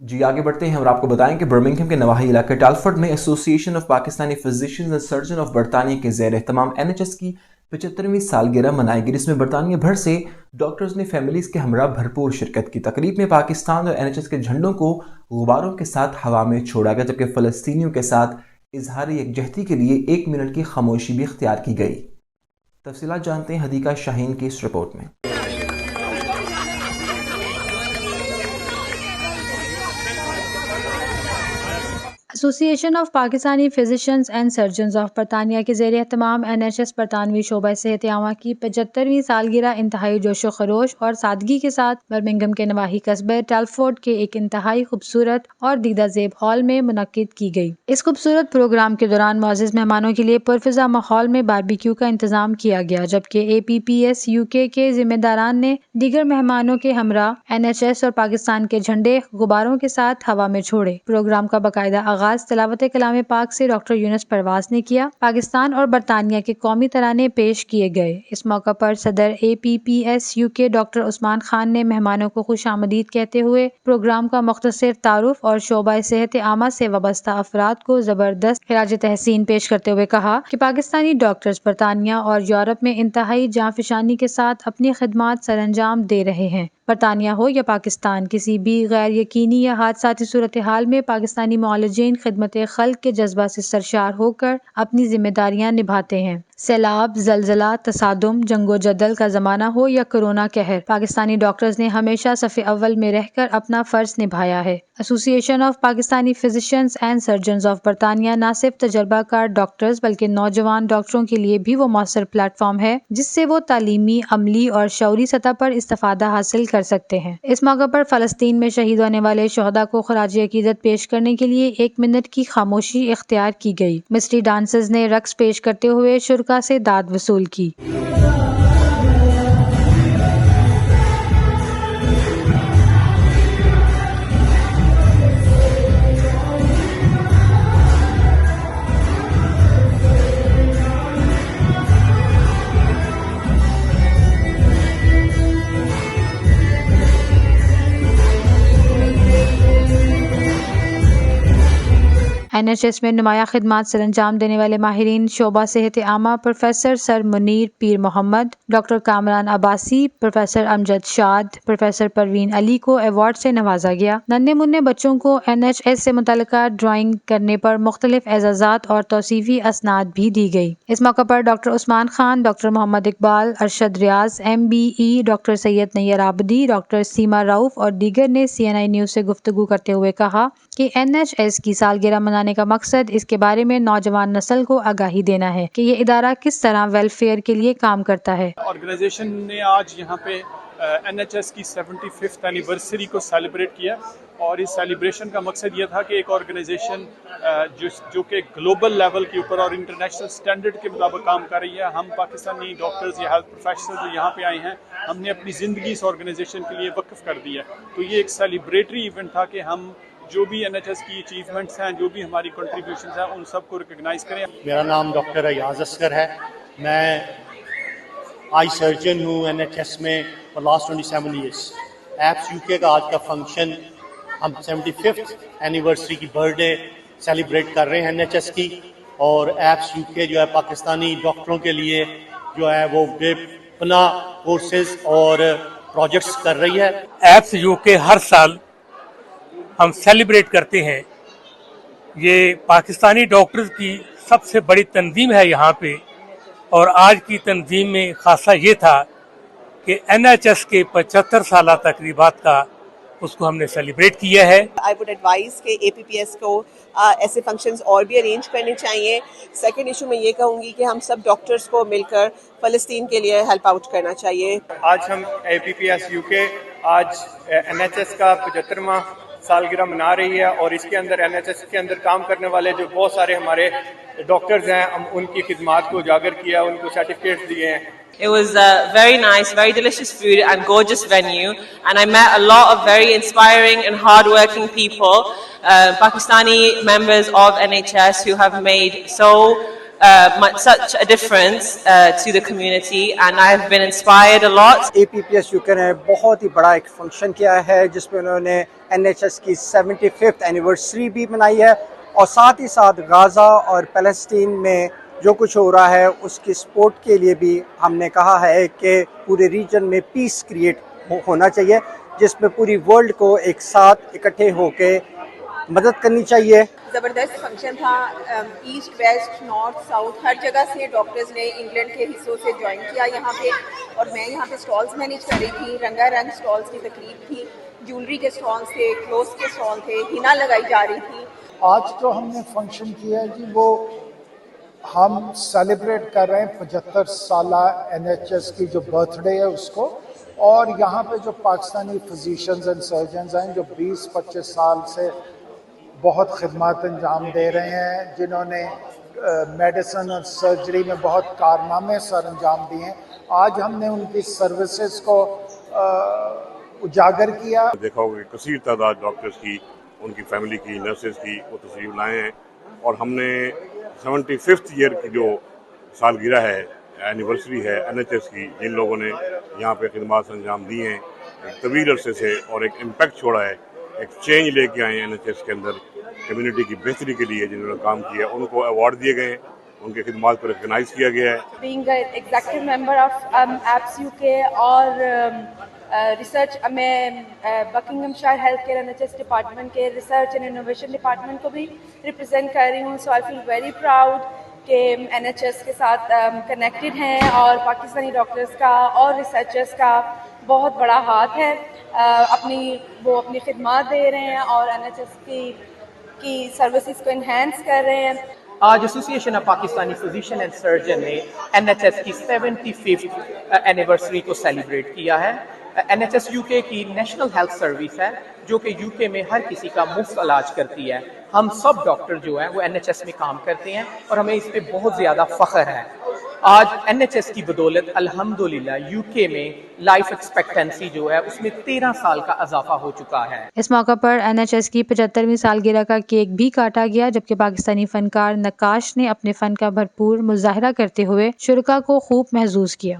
جی آگے بڑھتے ہیں اور آپ کو بتائیں کہ برمنگھم کے نواحی علاقے ٹالفورڈ میں ایسوسی ایشن of Pakistani physicians and surgeon of برطانیہ کے زیر اہتمام NHS کی 75ویں سالگرہ منائی گئی، جس میں برطانیہ بھر سے ڈاکٹرز نے فیملیز کے ہمراہ بھرپور شرکت کی۔ تقریب میں پاکستان اور NHS کے جھنڈوں کو غباروں کے ساتھ ہوا میں چھوڑا گیا، جبکہ فلسطینیوں کے ساتھ اظہار یکجہتی کے لیے 1 منٹ کی خاموشی بھی اختیار کی گئی۔ تفصیلات جانتے ہیں حدیقہ شاہین کی اس رپورٹ میں۔ ایسوسی ایشن of Pakistani physicians and surgeons of برطانیہ کے زیر اہتمام NHS برطانوی شعبہ صحت عامہ کی 75ویں سالگرہ انتہائی جوش و خروش اور سادگی کے ساتھ برمنگھم کے نواحی قصبے ٹالفورڈ کے ایک انتہائی خوبصورت اور دیدہ زیب ہال میں منعقد کی گئی۔ اس خوبصورت پروگرام کے دوران معزز مہمانوں کے لیے پرفضا ماحول میں باربیکیو کا انتظام کیا گیا، جبکہ APPS UK کے ذمہ داران نے دیگر مہمانوں کے ہمراہ NHS اور پاکستان کے جھنڈے غباروں کے ساتھ ہوا میں چھوڑے۔ پروگرام کا باقاعدہ آغاز تلاوت کلام پاک سے ڈاکٹر یونس پرواز نے کیا۔ پاکستان اور برطانیہ کے قومی ترانے پیش کیے گئے۔ اس موقع پر صدر APPS UK ڈاکٹر عثمان خان نے مہمانوں کو خوش آمدید کہتے ہوئے پروگرام کا مختصر تعارف اور شعبہ صحت عامہ سے وابستہ افراد کو زبردست خراج تحسین پیش کرتے ہوئے کہا کہ پاکستانی ڈاکٹرز برطانیہ اور یورپ میں انتہائی جانفشانی کے ساتھ اپنی خدمات سر انجام دے رہے ہیں۔ برطانیہ ہو یا پاکستان، کسی بھی غیر یقینی یا حادثاتی صورتحال میں پاکستانی معالجین خدمت خلق کے جذبہ سے سرشار ہو کر اپنی ذمہ داریاں نبھاتے ہیں۔ سیلاب، زلزلہ، تصادم، جنگ و جدل کا زمانہ ہو یا کرونا قہر، پاکستانی ڈاکٹرز نے ہمیشہ صف اول میں رہ کر اپنا فرض نبھایا ہے۔ ایسوسی ایشن of Pakistani physicians and surgeons of برطانیہ نہ صرف تجربہ کار ڈاکٹرز بلکہ نوجوان ڈاکٹروں کے لیے بھی وہ مؤثر پلیٹ فارم ہے جس سے وہ تعلیمی، عملی اور شعوری سطح پر استفادہ حاصل کر سکتے ہیں۔ اس موقع پر فلسطین میں شہید ہونے والے شہداء کو خراج عقیدت پیش کرنے کے لیے 1 منٹ کی خاموشی اختیار کی گئی۔ مسٹری ڈانسرز نے رقص پیش کرتے ہوئے شرکاء سے داد وصول کی۔ NHS میں نمایاں خدمات سر انجام دینے والے ماہرین شعبہ صحت عامہ پروفیسر سر منیر پیر محمد، ڈاکٹر کامران عباسی، پروفیسر امجد شاد، پروفیسر پروین علی کو ایوارڈ سے نوازا گیا۔ ننھے منھے بچوں کو NHS سے متعلقہ ڈرائنگ کرنے پر مختلف اعزازات اور توصیفی اسناد بھی دی گئی۔ اس موقع پر ڈاکٹر عثمان خان، ڈاکٹر محمد اقبال، ارشد ریاض MBE، ڈاکٹر سید نیر آبدی، ڈاکٹر سیما رؤف اور دیگر نے CNI نیوز سے گفتگو کرتے ہوئے کہا کہ NHS کی سالگرہ منانے کا مقصد اس کے بارے میں نوجوان نسل کو آگاہی دینا ہے کہ یہ ادارہ کس طرح ویلفیئر کے لیے کام کرتا ہے۔ آرگنائزیشن نے آج یہاں پہ NHS کی 75th اینیورسری کو سیلیبریٹ کیا، اور اس سیلیبریشن کا مقصد یہ تھا کہ ایک آرگنائزیشن جو کہ گلوبل لیول کے اوپر اور انٹرنیشنل سٹینڈرڈ کے مطابق کام کر رہی ہے، ہم پاکستانی ڈاکٹرز یا ہیلتھ پروفیشنل جو یہاں پہ آئے ہیں، ہم نے اپنی زندگی اس آرگنائزیشن کے لیے وقف کر دی ہے۔ تو یہ ایک سیلیبریٹری ایونٹ تھا کہ ہم جو بھی NHS کی اچیومنٹس ہیں، جو بھی ہماری کنٹریبیوشنز ہیں، ان سب کو ریکگنائز کریں۔ میرا نام ڈاکٹر ایاز اصغر ہے، میں آئی سرجن ہوں NHS میں for last 27 years۔ Apps UK کا آج کا فنکشن، ہم 75th اینیورسری کی برتھ ڈے سیلیبریٹ کر رہے ہیں NHS کی، اور ایپس UK جو ہے پاکستانی ڈاکٹروں کے لیے جو ہے وہ بے پناہ کورسز اور پروجیکٹس کر رہی ہے۔ ایپس UK ہر سال ہم سیلیبریٹ کرتے ہیں۔ یہ پاکستانی ڈاکٹرز کی سب سے بڑی تنظیم ہے یہاں پہ، اور آج کی تنظیم میں خاصہ یہ تھا کہ NHS کے 75 سالہ تقریبات کا اس کو ہم نے سیلیبریٹ کیا ہے۔ I would advise کہ APPS کو ایسے فنکشنز اور بھی ارینج کرنے چاہیے۔ سیکنڈ ایشو میں یہ کہوں گی کہ ہم سب ڈاکٹرز کو مل کر فلسطین کے لیے ہیلپ آؤٹ کرنا چاہیے۔ آج ہم APPS UK آج NHS کا 75واں سالگرہ منا رہی ہے، اور اس کے اندر NHS کے اندر کام کرنے والے جو بہت سارے ہمارے ڈاکٹرز ہیں، ہم ان کی خدمات کو اجاگر کیا، ان کو سرٹیفکیٹس دیے ہیں۔ It was very nice, very delicious food and gorgeous venue, and I met a lot of very inspiring and hard-working people, Pakistani members of NHS who have made such a difference to the community, and I have been inspired a lot. APPS UK نے بہت ہی بڑا ایک function کیا ہے جس میں انہوں نے NHS کی 75th اینیورسری بھی منائی ہے، اور ساتھ ہی ساتھ غازہ اور فلسطین میں جو کچھ ہو رہا ہے اس کی سپورٹ کے لیے بھی ہم نے کہا ہے کہ پورے ریجن میں پیس کریٹ ہونا چاہیے، جس میں پوری ورلڈ کو ایک ساتھ اکٹھے ہو کے مدد کرنی چاہیے۔ زبردست فنکشن تھا، ایسٹ ویسٹ نارتھ ساؤتھ ہر جگہ سے ڈاکٹرز نے انگلینڈ کے حصوں سے جوائن کیا یہاں پہ، اور میں یہاں پہ سٹالز مینیج کر رہی تھی۔ رنگا رنگ سٹالز کی تقریب تھی، جیولری کے سٹالز تھے، کلوتھس کے سٹال تھے، ہینا لگائی جا رہی تھی۔ آج جو ہم نے فنکشن کیا ہے جی، وہ ہم سیلیبریٹ کر رہے ہیں 75 سالہ NHS کی جو برتھ ڈے ہے اس کو، اور یہاں پہ جو پاکستانی فزیشنز اینڈ سرجنز ہیں جو 20-25 سال سے بہت خدمات انجام دے رہے ہیں، جنہوں نے میڈیسن اور سرجری میں بہت کارنامے سر انجام دیے ہیں، آج ہم نے ان کی سروسز کو اجاگر کیا۔ دیکھا ہوگا کہ کثیر تعداد ڈاکٹرز کی، ان کی فیملی کی، نرسز کی وہ تشریف لائے ہیں، اور ہم نے 75th ایئر کی جو سالگرہ ہے، اینیورسری ہے NHS کی، جن لوگوں نے یہاں پہ خدمات انجام دی ہیں ایک طویل عرصے سے اور ایک امپیکٹ چھوڑا ہے، ایک چینج لے کے آئے ہیں NHS کے اندر کمیونٹی کی بہتری کے لیے، جنہوں نے کام کیا ان کو ایوارڈ دیے گئے ہیں، ان کے خدمات کو ریکگنائز کیا گیا ہے۔ Being executive member of apps UK اور ریسرچ، میں Buckingham shire health care NHS department کے ریسرچ اینڈ انوویشن ڈپارٹمنٹ کو بھی ریپرزینٹ کر رہی ہوں، سو آئی فیل ویری پراؤڈ کہ NHS کے ساتھ کنیکٹڈ ہیں، اور پاکستانی ڈاکٹرز کا اور ریسرچرز کا بہت بڑا ہاتھ ہے، وہ اپنی خدمات دے رہے ہیں اور NHS کی سروسز کو انہینس کر رہے ہیں۔ آج ایسوسی ایشن of Pakistani physician and surgeon نے NHS کی 75th اینیورسری کو سیلیبریٹ کیا ہے۔ NHS UK کی نیشنل ہیلتھ سروس ہے جو کہ UK میں ہر کسی کا مفت علاج کرتی ہے۔ ہم سب ڈاکٹر جو ہیں وہ NHS میں کام کرتے ہیں اور ہمیں اس پہ بہت زیادہ فخر ہے۔ آج NHS کی بدولت الحمدللہ UK میں لائف ایکسپیکٹنسی جو ہے اس میں 13 سال کا اضافہ ہو چکا ہے۔ اس موقع پر NHS کی 75ویں سالگرہ کا کیک بھی کاٹا گیا، جبکہ پاکستانی فنکار نقاش نے اپنے فن کا بھرپور مظاہرہ کرتے ہوئے شرکاء کو خوب محظوظ کیا۔